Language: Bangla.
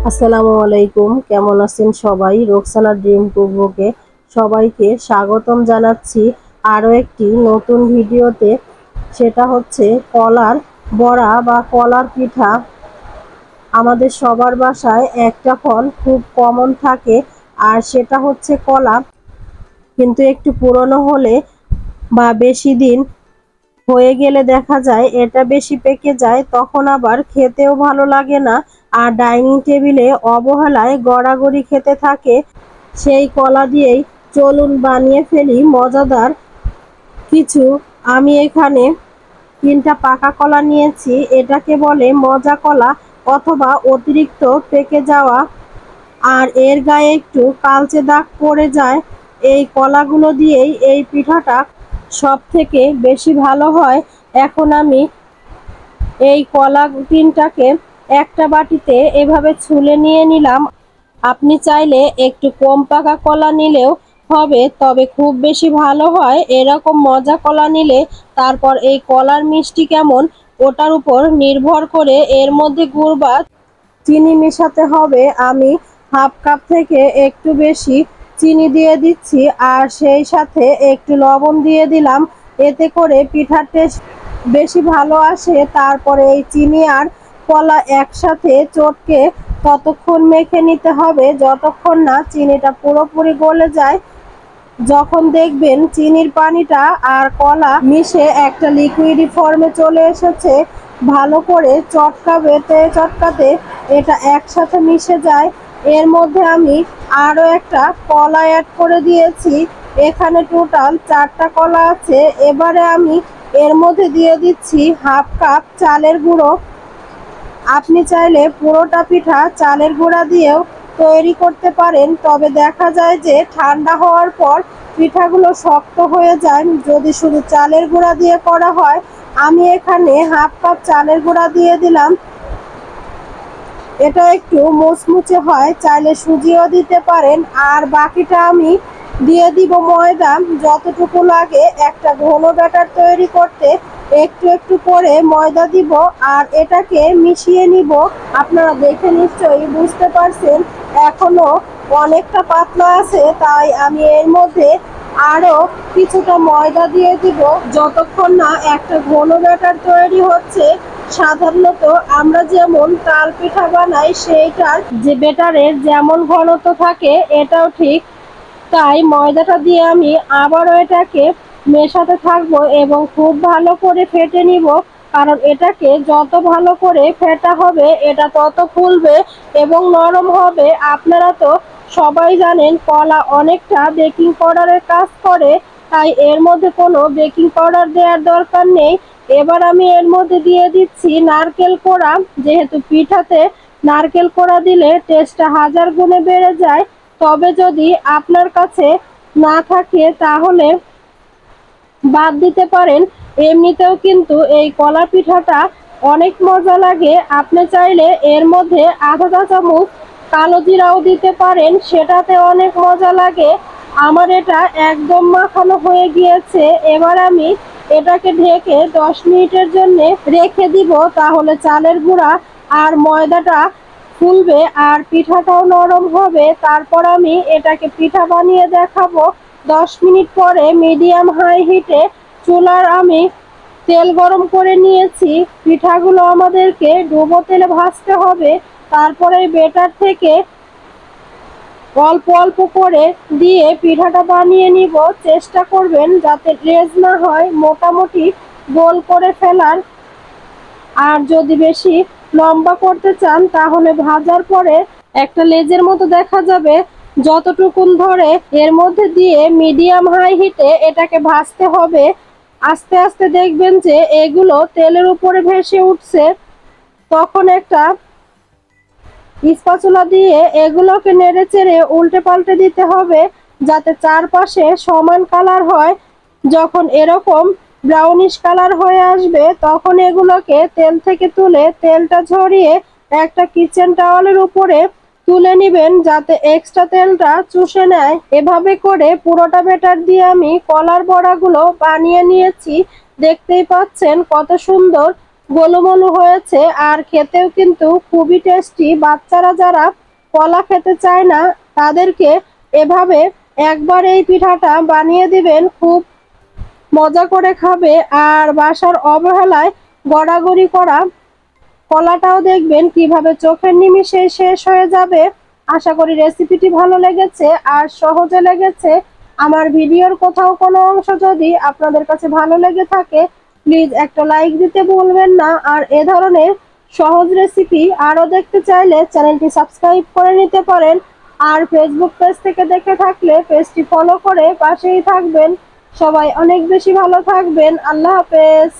আসসালামু আলাইকুম, কেমন আছেন সবাই? রোকসানা ড্রিম কুকবুকে সবাইকে স্বাগতম জানাচ্ছি আরও একটি নতুন ভিডিওতে। সেটা হচ্ছে কলার বড়া বা কলার পিঠা। আমাদের সবার বাসায় একটা ফল খুব কমন থাকে, আর সেটা হচ্ছে কলা। কিন্তু একটু পুরনো হলে বা বেশি দিন হয়ে গেলে দেখা যায় এটা বেশি পেকে যায়, তখন আবার খেতেও ভালো লাগে না, আর ডাইনিং টেবিলে অবহেলায় গড়াগড়ি খেতে থাকে। সেই কলা দিয়েই চলুন বানিয়ে ফেলি মজাদার কিছু। আমি এখানে 3টা পাকা কলা নিয়েছি। এটাকে বলে মজা কলা অথবা অতিরিক্ত পেকে যাওয়া, আর এর গায়ে একটু কালচে দাগ পড়ে যায়। এই কলাগুলো দিয়েই এই পিঠাটা সব থেকে বেশি ভালো হয়। এখন আমি এই কলা 3টাকে একটা বাটিতে এভাবে ছুলে নিয়ে নিলাম। আপনি চাইলে একটু কম পাকা কলা নিলেও হবে, তবে খুব বেশি ভালো হয় এরকম মজা কলা নিলে। তারপর এই কলার মিষ্টি কেমন ওটার উপর নির্ভর করে এর মধ্যে গুড় বা চিনি মেশাতে হবে। আমি হাফ কাপ থেকে একটু বেশি চিনি দিয়ে দিচ্ছি, আর সেই সাথে একটু লবণ দিয়ে দিলাম। এতে করে পিঠার টেস্ট বেশি ভালো আসে। তারপরে এই চিনি আর কলা একসাথে চটকে ততক্ষণ মেখে নিতে হবে যতক্ষণ না চিনিটা পুরোপুরি গলে যায়। যখন দেখবেন চিনির পানিটা আর কলা মিশে একটা লিকুইড ফর্মে চলে এসেছে, ভালো করে চটকাতে এটা একসাথে মিশে যায়। এর মধ্যে আমি আরও একটা কলা অ্যাড করে দিয়েছি। এখানে টোটাল 4টা কলা আছে। এবারে আমি এর মধ্যে দিয়ে দিচ্ছি হাফ কাপ চালের গুঁড়ো। আপনি চাইলে পুরোটা পিঠা চালের গুঁড়া দিয়েও তৈরি করতে পারেন, তবে দেখা যায় যে ঠান্ডা হওয়ার পর পিঠাগুলো শক্ত হয়ে যায় যদি শুধু চালের গুঁড়া দিয়ে করা হয়। আমি এখানে হাফ কাপ চালের গুঁড়া দিয়ে দিলাম। এটা একটু মুচমুচে হয়, চাইলে সুজিও দিতে পারেন। আর বাকিটা আমি দিয়ে দিব ময়দা। যতটুকু লাগে একটা ঘন ব্যাটার তৈরি করতে একটু একটু করে ময়দা দিব, আর এটাকে মিশিয়ে নিব। আপনারা দেখে নিশ্চয়ই বুঝতে পারছেন এখনো অনেকটা পাতলা আছে, তাই আমি এর মধ্যে আরো কিছুটা ময়দা দিয়ে দিব যতক্ষণ না একটা ঘন ব্যাটার তৈরি হচ্ছে। সাধারণত আমরা যেমন তাল পিঠা বানাই সেইটার যে ব্যাটারের যেমন ঘনত্ব থাকে এটাও ঠিক তাই। ময়দাটা দিয়ে আমি আবারও এটাকে মেশাতে থাকবো এবং খুব ভালো করে ফেটে নিব, কারণ এটাকে যত ভালো করে ফেটা হবে এটা তত ফুলবে এবং নরম হবে। আপনারা তো সবাই জানেন কলা অনেকটা বেকিং পাউডারের কাজ করে, তাই এর মধ্যে কোনো বেকিং পাউডার দেওয়ার দরকার নেই। এবার আমি এর মধ্যে দিয়ে দিচ্ছি নারকেল কোড়া। যেহেতু পিঠাতে নারকেল কোড়া দিলে টেস্টটা 1000 গুণে বেড়ে যায়। তবে যদি আপনার কাছে না থাকে তাহলে বাদ দিতে পারেন। এমনিতেও কিন্তু এই কলা পিঠাটা অনেক মজা লাগে। আপনি চাইলে এর মধ্যে আধা চা চামচ কালো জিরাও দিতে পারেন, সেটাতে অনেক মজা লাগে। আমার এটা একদম মাখানো হয়ে গিয়েছে। এবার আমি এটাকে ঢেকে 10 মিনিটের জন্য রেখে দিব, তাহলে চালের গুঁড়া আর ময়দাটা ফুলবে আর পিঠাটাও নরম হবে। তারপর আমি এটাকে পিঠা বানিয়ে দেখাবো। 10 মিনিট পরে মিডিয়াম হাই হিটে চুলার আমি তেল গরম করে নিয়েছি। পিঠাগুলো আমাদেরকে ডুবো তেলে ভাজতে হবে। তারপরে বেটার থেকে অল্প অল্প করে দিয়ে পিঠাটা বানিয়ে নিব। চেষ্টা করবেন যাতে লেজ না হয়, মোটামুটি গোল করে ফেলার। আর যদি বেশি লম্বা করতে চান তাহলে ভাজার পরে একটা লেজের মতো দেখা যাবে। যতটুকুন ধরে এর মধ্যে দিয়ে মিডিয়াম হাই হিটে এটাকে ভাজতে হবে। আস্তে আস্তে দেখবেন যে এগুলো তেলের উপরে ভেসে উঠছে, তখন একটা স্প্যাচুলা দিয়ে এগুলোকে নেড়ে চেড়ে উল্টে পাল্টে দিতে হবে যাতে চারপাশে সমান কালার হয়। যখন এরকম ব্রাউনিশ কালার হয়ে আসবে তখন এগুলোকে তেল থেকে তুলে তেলটা ঝরিয়ে একটা কিচেন টাওয়ালের উপরে তুলে নেবেন যাতে এক্সট্রা তেলটা চুষে নেয়। এভাবে করে পুরোটা ব্যাটার দিয়ে আমি কলার বড়াগুলো বানিয়ে নিয়েছি। দেখতেই পাচ্ছেন কত সুন্দর গোলুমোলু হয়েছে আর খেতেও কিন্তু খুবই টেস্টি। বাচ্চারা যারা কলা খেতে চায় না তাদেরকে এভাবে একবার এই পিঠাটা বানিয়ে দিবেন, খুব মজা করে খাবে। আর বাসার অবহেলায় গড়াগড়ি করা কলাটাও দেখবেন কিভাবে চোখের নিমিষে শেষ হয়ে যাবে। আশা করি রেসিপিটি ভালো লেগেছে আর সহজে লেগেছে। আমার ভিডিওর কোথাও কোনো অংশ যদি আপনাদের কাছে ভালো লেগে থাকে প্লিজ একটা লাইক দিতে ভুলবেন না। আর এ ধরনের সহজ রেসিপি আরও দেখতে চাইলে চ্যানেলটি সাবস্ক্রাইব করে নিতে পারেন। আর ফেসবুক পেজ থেকে দেখে থাকলে পেজটি ফলো করে পাশেই থাকবেন। সবাই অনেক বেশি ভালো থাকবেন। আল্লাহ হাফেজ।